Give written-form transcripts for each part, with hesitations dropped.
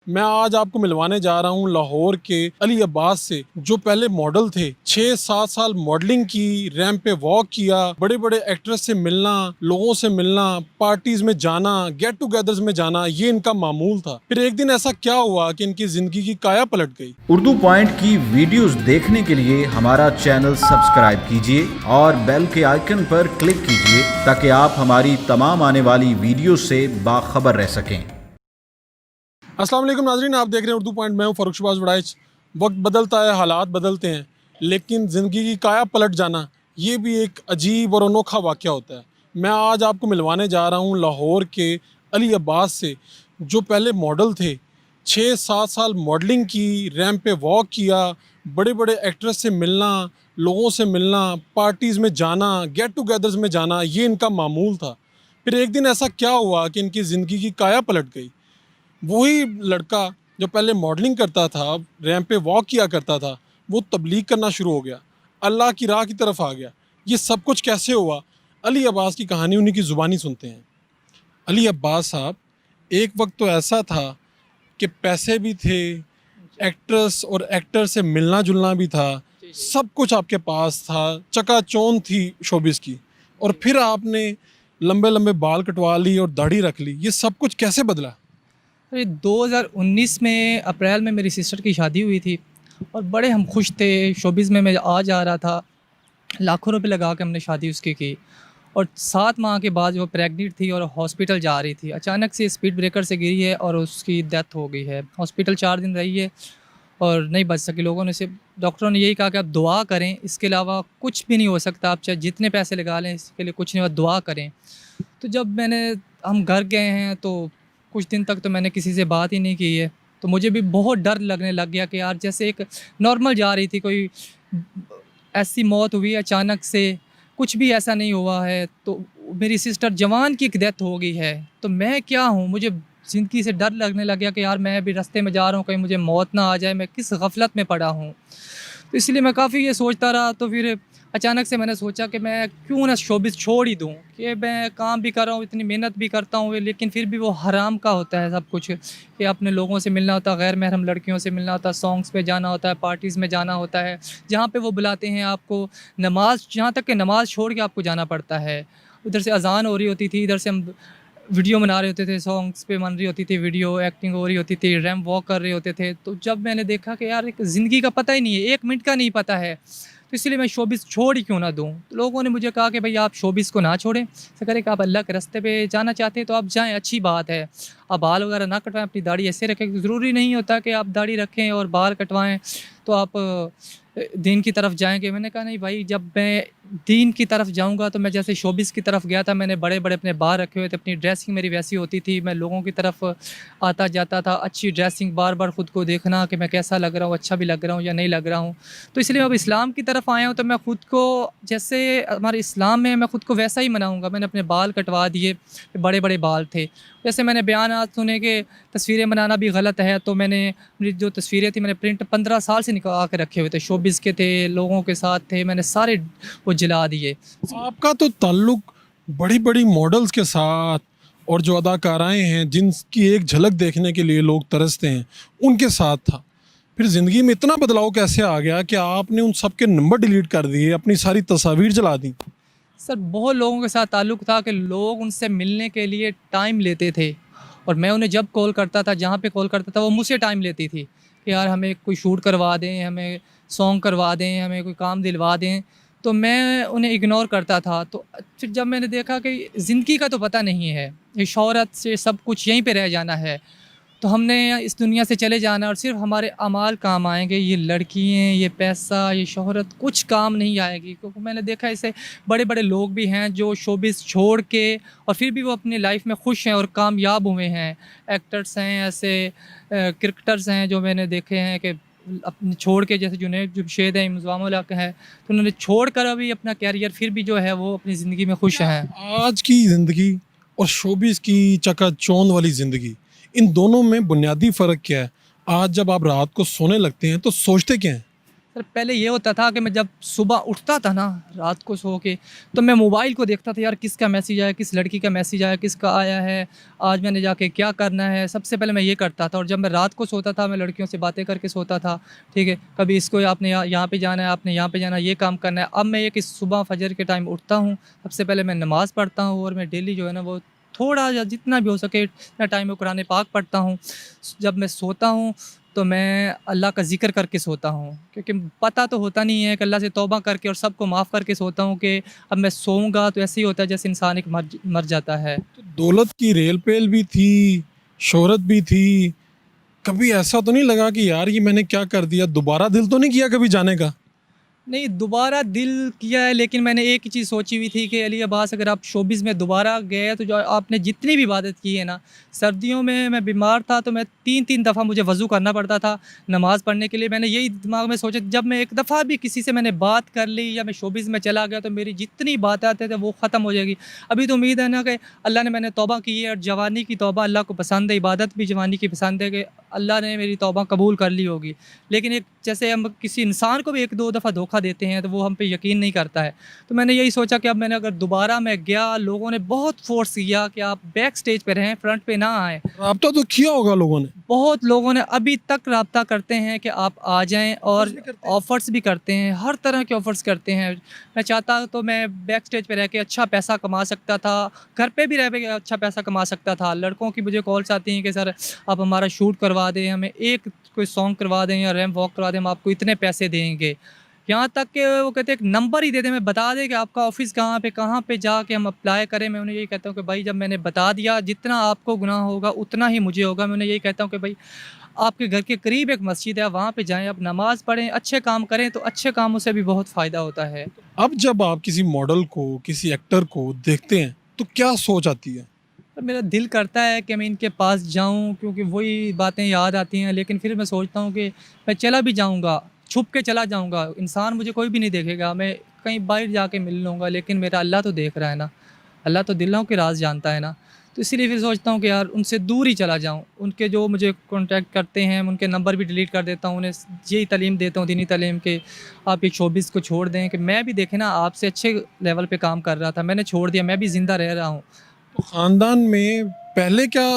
मैं आज आपको मिलवाने जा रहा हूँ लाहौर के अली अब्बास से, जो पहले मॉडल थे। 6-7 साल मॉडलिंग की, रैंप पे वॉक किया, बड़े बड़े एक्ट्रेस से मिलना, लोगों से मिलना, पार्टीज में जाना, गेट टुगेदर्स में जाना, ये इनका मामूल था। फिर एक दिन ऐसा क्या हुआ कि इनकी जिंदगी की काया पलट गई। उर्दू पॉइंट की वीडियोस देखने के लिए हमारा चैनल सब्सक्राइब कीजिए और बेल के आइकन पर क्लिक कीजिए ताकि आप हमारी तमाम आने वाली वीडियो से बाखबर रह सकें। अस्सलाम वालेकुम नाज़रीन, आप देख रहे हैं उर्दू पॉइंट। मैं हूँ फ़ारूक शहबाज वड़ाइच। वक्त बदलता है, हालात बदलते हैं, लेकिन ज़िंदगी की काया पलट जाना ये भी एक अजीब और अनोखा वाक़या होता है। मैं आज आपको मिलवाने जा रहा हूँ लाहौर के अली अब्बास से, जो पहले मॉडल थे। 6-7 साल मॉडलिंग की, रैंप पे वॉक किया, बड़े बड़े एक्ट्रेस से मिलना, लोगों से मिलना, पार्टीज़ में जाना, गेट टुगेदर्स में जाना, ये इनका मामूल था। फिर एक दिन ऐसा क्या हुआ कि इनकी ज़िंदगी की काया पलट गई। वही लड़का जो पहले मॉडलिंग करता था, रैंप पे वॉक किया करता था, वो तबलीग करना शुरू हो गया, अल्लाह की राह की तरफ आ गया। ये सब कुछ कैसे हुआ? अली अब्बास की कहानी उन्हीं की ज़ुबानी सुनते हैं। अली अब्बास साहब, एक वक्त तो ऐसा था कि पैसे भी थे, एक्ट्रेस और एक्टर से मिलना जुलना भी था, सब कुछ आपके पास था, चकाचौंध थी शोबिस की। और फिर आपने लंबे लंबे बाल कटवा ली और दाढ़ी रख ली। ये सब कुछ कैसे बदला? अरे 2019 में अप्रैल में मेरी सिस्टर की शादी हुई थी और बड़े हम खुश थे। शोबिज़ में मैं आ जा रहा था, लाखों रुपए लगा के हमने शादी उसकी की। और 7 माह के बाद वो प्रेग्नेंट थी और हॉस्पिटल जा रही थी। अचानक से स्पीड ब्रेकर से गिरी है और उसकी डेथ हो गई है। हॉस्पिटल 4 दिन रही है और नहीं बच सकी। लोगों ने सिर्फ, डॉक्टरों ने यही कहा कि आप दुआ करें, इसके अलावा कुछ भी नहीं हो सकता। आप चाहे जितने पैसे लगा लें, इसके लिए कुछ नहीं हुआ, दुआ करें। तो जब हम घर गए हैं तो कुछ दिन तक तो मैंने किसी से बात ही नहीं की है। तो मुझे भी बहुत डर लगने लग गया कि यार जैसे एक नॉर्मल जा रही थी, कोई ऐसी मौत हुई अचानक से, कुछ भी ऐसा नहीं हुआ है। तो मेरी सिस्टर जवान की एक डेथ हो गई है, तो मैं क्या हूँ? मुझे ज़िंदगी से डर लगने लग गया कि यार मैं अभी रास्ते में जा रहा हूँ, कहीं मुझे मौत ना आ जाए, मैं किस गफलत में पड़ा हूँ। तो इसलिए मैं काफ़ी ये सोचता रहा। तो फिर अचानक से मैंने सोचा कि मैं क्यों ना शोबिज़ छोड़ ही दूँ, कि मैं काम भी कर रहा हूँ, इतनी मेहनत भी करता हूँ, लेकिन फिर भी वो हराम का होता है सब कुछ। कि अपने लोगों से मिलना होता है, गैर महरम लड़कियों से मिलना होता है, सॉन्ग्स पे जाना होता है, पार्टीज़ में जाना होता है, जहाँ पे वो बुलाते हैं आपको। नमाज़, यहाँ तक कि नमाज़ छोड़ के आपको जाना पड़ता है। उधर से अज़ान हो रही होती थी, इधर से हम वीडियो बना रहे होते थे, सॉन्ग्स पे बन रही होती थी वीडियो, एक्टिंग हो रही होती थी, रैंप वॉक कर रहे होते थे। तो जब मैंने देखा कि यार एक ज़िंदगी का पता ही नहीं है, 1 मिनट का नहीं पता है, तो इसलिए मैं शोबिज़ छोड़ ही क्यों ना दूँ। तो लोगों ने मुझे कहा कि भई आप शोबिज़ को ना छोड़ें, ऐसा करें कि आप अल्लाह के रास्ते पे जाना चाहते हैं तो आप जाएँ, अच्छी बात है। आप बाल वगैरह ना कटवाएँ, अपनी दाढ़ी ऐसे रखें। ज़रूरी नहीं होता कि आप दाढ़ी रखें और बाल कटवाएँ तो आप दीन की तरफ जाएँगे। मैंने कहा नहीं भाई, जब मैं दीन की तरफ जाऊँगा तो मैं जैसे शोबिज़ की तरफ गया था, मैंने बड़े-बड़े अपने बाल रखे हुए थे, अपनी ड्रेसिंग मेरी वैसी होती थी, मैं लोगों की तरफ आता जाता था, अच्छी ड्रेसिंग, बार-बार ख़ुद को देखना कि मैं कैसा लग रहा हूँ, अच्छा भी लग रहा हूँ या नहीं लग रहा हूँ। तो इसलिए अब इस्लाम की तरफ आया हूँ, तो मैं ख़ुद को जैसे हमारे इस्लाम में, मैं ख़ुद को वैसा ही मनाऊँगा। मैंने अपने बाल कटवा दिए, बड़े-बड़े बाल थे। जैसे मैंने बयानात सुने कि तस्वीरें बनाना भी गलत है, तो मैंने मेरी जो तस्वीरें थी मैंने प्रिंट 15 साल से निकाल के रखे हुए थे, शोबिज़ के थे, लोगों के साथ थे, मैंने सारे वो जला दिए। आपका तो ताल्लुक बड़ी बड़ी मॉडल्स के साथ और जो अदाकाराएं हैं जिनकी एक झलक देखने के लिए लोग तरसते हैं, उनके साथ था। फिर ज़िंदगी में इतना बदलाव कैसे आ गया कि आपने उन सब के नंबर डिलीट कर दिए, अपनी सारी तस्वीर जला दी? सर बहुत लोगों के साथ ताल्लुक़ था कि लोग उनसे मिलने के लिए टाइम लेते थे और मैं उन्हें जब कॉल करता था, जहाँ पे कॉल करता था, वो मुझसे टाइम लेती थी कि यार हमें कोई शूट करवा दें, हमें सॉन्ग करवा दें, हमें कोई काम दिलवा दें। तो मैं उन्हें इग्नोर करता था। तो फिर जब मैंने देखा कि ज़िंदगी का तो पता नहीं है, ये शोहरत से सब कुछ यहीं पे रह जाना है, तो हमने इस दुनिया से चले जाना और सिर्फ हमारे अमाल काम आएँगे। ये लड़कियाँ, ये पैसा, ये शोहरत कुछ काम नहीं आएगी। क्योंकि मैंने देखा ऐसे बड़े-बड़े लोग भी हैं जो शोबिज़ छोड़ के और फिर भी वो अपनी लाइफ में खुश हैं और कामयाब हुए हैं। एक्टर्स हैं, ऐसे क्रिकेटर्स हैं जो मैंने देखे हैं कि अपने छोड़ के, जैसे जुनैद जमशेद हैं, इंज़माम उल हक हैं, तो उन्होंने छोड़कर अभी अपना करियर फिर भी जो है वो अपनी ज़िंदगी में खुश हैं। आज की ज़िंदगी और शोबिस की चकाचौंध वाली ज़िंदगी, इन दोनों में बुनियादी फ़र्क क्या है? आज जब आप रात को सोने लगते हैं तो सोचते क्या हैं? सर पहले ये होता था कि मैं जब सुबह उठता था ना रात को सो के, तो मैं मोबाइल को देखता था यार किसका मैसेज आया, किस लड़की का मैसेज आया, किसका आया है, आज मैंने जाके क्या करना है। सबसे पहले मैं ये करता था। और जब मैं रात को सोता था मैं लड़कियों से बातें करके सोता था, ठीक है, कभी इसको आपने यहाँ पे जाना है, आपने यहाँ पे जाना है, ये काम करना है। अब मैं ये कि सुबह फजर के टाइम उठता हूँ, सबसे पहले मैं नमाज़ पढ़ता हूँ और मैं डेली जो है ना वो थोड़ा या जितना भी हो सके इतना टाइम में कुरान पाक पढ़ता हूँ। जब मैं सोता हूँ तो मैं अल्लाह का ज़िक्र करके सोता हूँ, क्योंकि पता तो होता नहीं है कि अल्लाह से तौबा करके और सबको माफ़ करके सोता हूँ कि अब मैं सोऊंगा तो ऐसे ही होता है जैसे इंसान एक मर जाता है। तो दौलत की रेल पेल भी थी, शोहरत भी थी, कभी ऐसा तो नहीं लगा कि यार ये मैंने क्या कर दिया, दोबारा दिल तो नहीं किया कभी जाने का? नहीं, दोबारा दिल किया है, लेकिन मैंने एक ही चीज़ सोची हुई थी कि अली अब्बास अगर आप शोबिज़ में दोबारा गए तो जो आपने जितनी भी इबादत की है ना, सर्दियों में मैं बीमार था तो मैं 3-3 दफ़ा मुझे वज़ू करना पड़ता था नमाज़ पढ़ने के लिए। मैंने यही दिमाग में सोचा, जब मैं एक दफ़ा भी किसी से मैंने बात कर ली या मैं शोबिज़ में चला गया तो मेरी जितनी बातें आते थे वो ख़त्म हो जाएगी। अभी तो उम्मीद है ना कि अल्लाह ने, मैंने तौबा की है और जवानी की तौबा अल्लाह को पसंद है, इबादत भी जवानी की पसंद है, कि अल्लाह ने मेरी तौबा कबूल कर ली होगी। लेकिन एक जैसे हम किसी इंसान को भी 1-2 दफ़ा धोखा देते हैं तो वो हम पे यकीन नहीं करता है। तो मैंने यही सोचा कि अब मैंने अगर दोबारा मैं गया, लोगों ने बहुत फ़ोर्स किया कि आप बैक स्टेज पे रहें, फ्रंट पे ना आएँ। राब्ता तो किया होगा लोगों ने? बहुत लोगों ने अभी तक राब्ता करते हैं कि आप आ जाएँ, और भी करते हैं? ऑफ़र्स भी करते हैं, हर तरह के ऑफ़र्स करते हैं। मैं चाहता तो मैं बैक स्टेज पे रह के अच्छा पैसा कमा सकता था, घर पे भी रह के अच्छा पैसा कमा सकता था। लड़कों की मुझे कॉल्स आती हैं कि सर आप हमारा शूट करवा दें, हमें एक कोई सॉन्ग करवा दें या रैंप वॉक करवा दें, हम आपको इतने पैसे देंगे। यहाँ तक कि वो कहते हैं एक नंबर ही दे दें, मैं बता दें कि आपका ऑफ़िस कहाँ पे जाके हम अप्लाई करें। मैं उन्हें यही कहता हूँ कि भाई जब मैंने बता दिया, जितना आपको गुनाह होगा उतना ही मुझे होगा। मैं उन्हें यही कहता हूँ कि भाई आपके घर के करीब एक मस्जिद है, वहाँ पे जाएँ, आप नमाज़ पढ़ें, अच्छे काम करें तो अच्छे कामों से भी बहुत फ़ायदा होता है। अब जब आप किसी मॉडल को, किसी एक्टर को देखते हैं तो क्या सोच आती है? तो मेरा दिल करता है कि मैं इनके पास जाऊं, क्योंकि वही बातें याद आती हैं। लेकिन फिर मैं सोचता हूं कि मैं चला भी जाऊंगा, छुप के चला जाऊंगा, इंसान मुझे कोई भी नहीं देखेगा, मैं कहीं बाहर जाके मिल लूँगा, लेकिन मेरा अल्लाह तो देख रहा है ना, अल्लाह तो दिलों के राज जानता है ना। तो इसीलिए फिर सोचता हूँ कि यार उनसे दूर ही चला जाऊँ। उनके जो मुझे कॉन्टैक्ट करते हैं उनके नंबर भी डिलीट कर देता हूँ, उन्हें यही तालीम देता हूँ, दीनी तालीम, कि आप ये शोबिज़ को छोड़ दें। कि मैं भी देखें ना, आपसे अच्छे लेवल पे काम कर रहा था, मैंने छोड़ दिया, मैं भी ज़िंदा रह रहा हूँ। तो ख़ानदान में पहले क्या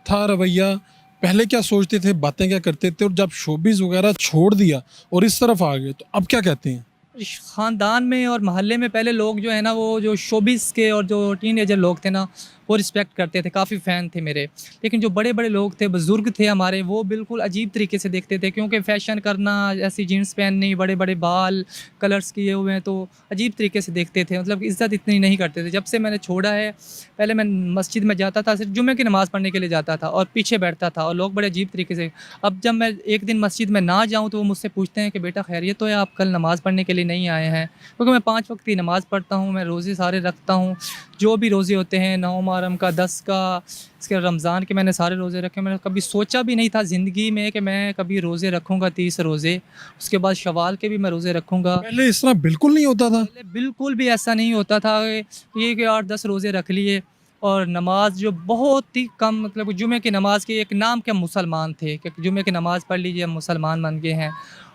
था रवैया? पहले क्या सोचते थे, बातें क्या करते थे, और जब शोबिज़ वगैरह छोड़ दिया और इस तरफ आ गए तो अब क्या कहते हैं? ख़ानदान में और मोहल्ले में पहले लोग जो है ना, वो जो शोबिज़ के और जो टीनेजर लोग थे ना, वो रिस्पेक्ट करते थे, काफ़ी फ़ैन थे मेरे। लेकिन जो बड़े बड़े लोग थे, बुज़ुर्ग थे हमारे, वो बिल्कुल अजीब तरीके से देखते थे, क्योंकि फ़ैशन करना, ऐसी जीन्स पहननी, बड़े बड़े बाल कलर्स किए हुए हैं, तो अजीब तरीके से देखते थे, मतलब इज़्ज़त इतनी नहीं करते थे। जब से मैंने छोड़ा है, पहले मैं मस्जिद में जाता था, सिर्फ जुम्मे की नमाज़ पढ़ने के लिए जाता था और पीछे बैठता था, और लोग बड़े अजीब तरीके से। अब जब मैं एक दिन मस्जिद में ना जाऊँ तो वो मुझसे पूछते हैं कि बेटा खैरियत तो है, आप कल नमाज़ पढ़ने के लिए नहीं आए हैं? क्योंकि मैं 5 वक्त की नमाज़ पढ़ता हूँ, मैं रोज़े सारे रखता हूँ, जो भी रोज़े होते हैं, 9 मुहर्रम का, 10 का, इसके रमज़ान के मैंने सारे रोज़े रखे। मैंने कभी सोचा भी नहीं था ज़िंदगी में कि मैं कभी रोज़े रखूँगा 30 रोज़े, उसके बाद शवाल के भी मैं रोज़े रखूँगा। पहले इस तरह बिल्कुल नहीं होता था। पहले बिल्कुल भी ऐसा नहीं होता था कि 8-10 रोज़े रख लिए, और नमाज जो बहुत ही कम, मतलब जुमे की नमाज़ के एक नाम के हम मुसलमान थे कि जुमे की नमाज़ पढ़ लीजिए, हम मुसलमान बन गए हैं।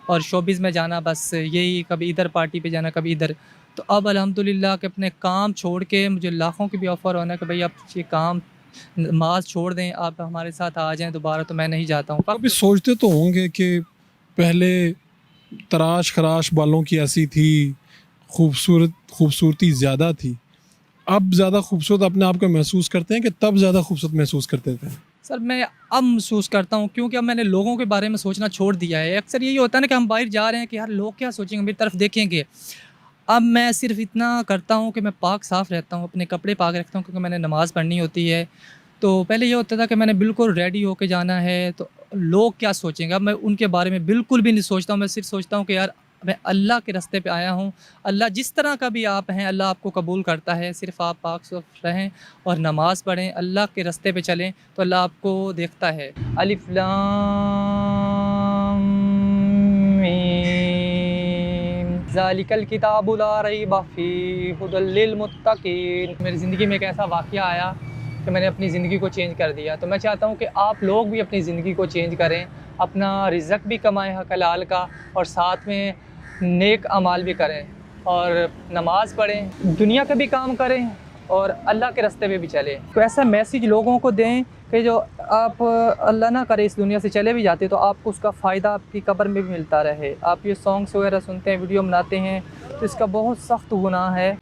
और शोबिज़ में जाना बस यही, कभी इधर पार्टी पे जाना, कभी इधर। तो अब अल्हम्दुलिल्लाह कि अपने काम छोड़ के मुझे लाखों की भी ऑफ़र होना कि भाई आप ये काम, नमाज़ छोड़ दें, आप हमारे साथ आ जाएँ दोबारा, तो मैं नहीं जाता हूँ। कभी सोचते तो होंगे कि पहले तराश खराश बालों की ऐसी थी, खूबसूरती ज़्यादा थी, अब ज़्यादा खूबसूरत अपने आप को महसूस करते हैं कि तब ज़्यादा खूबसूरत महसूस करते थे? सर मैं अब महसूस करता हूँ, क्योंकि अब मैंने लोगों के बारे में सोचना छोड़ दिया है। अक्सर यही होता है ना कि हम बाहर जा रहे हैं कि यार लोग क्या सोचेंगे, मेरी तरफ देखेंगे। अब मैं सिर्फ़ इतना करता हूँ कि मैं पाक साफ़ रहता हूँ, अपने कपड़े पाक रखता हूँ, क्योंकि मैंने नमाज़ पढ़नी होती है। तो पहले ये होता था कि मैंने बिल्कुल रेडी होके जाना है, तो लोग क्या सोचेंगे, अब मैं उनके बारे में बिल्कुल भी नहीं सोचता हूँ। मैं सिर्फ़ सोचता हूँ कि यार मैं अल्लाह के रास्ते पे आया हूँ, अल्लाह जिस तरह का भी आप हैं, अल्लाह आपको कबूल करता है। सिर्फ़ आप पाक साफ़ रहें और नमाज़ पढ़ें, अल्लाह के रास्ते पे चलें, तो अल्लाह आपको देखता है। अलिफ लाम मीम ज़ालिकल किताबु ला रैब फ़ीहि हुदल लिल मुत्तक़ीन। मेरी ज़िंदगी में एक ऐसा वाक़या आया कि मैंने अपनी ज़िंदगी को चेंज कर दिया। तो मैं चाहता हूँ कि आप लोग भी अपनी ज़िंदगी को चेंज करें, अपना रिज़्क भी कमाएं हलाल का, और साथ में नेक अमाल भी करें और नमाज़ पढ़ें, दुनिया का भी काम करें और अल्लाह के रास्ते पे भी चलें। तो ऐसा मैसेज लोगों को दें कि जो आप अल्लाह ना करे इस दुनिया से चले भी जाते तो आपको उसका फ़ायदा आपकी कब्र में भी मिलता रहे। आप ये सॉन्ग्स वगैरह सुनते हैं, वीडियो बनाते हैं, तो इसका बहुत सख्त गुनाह है।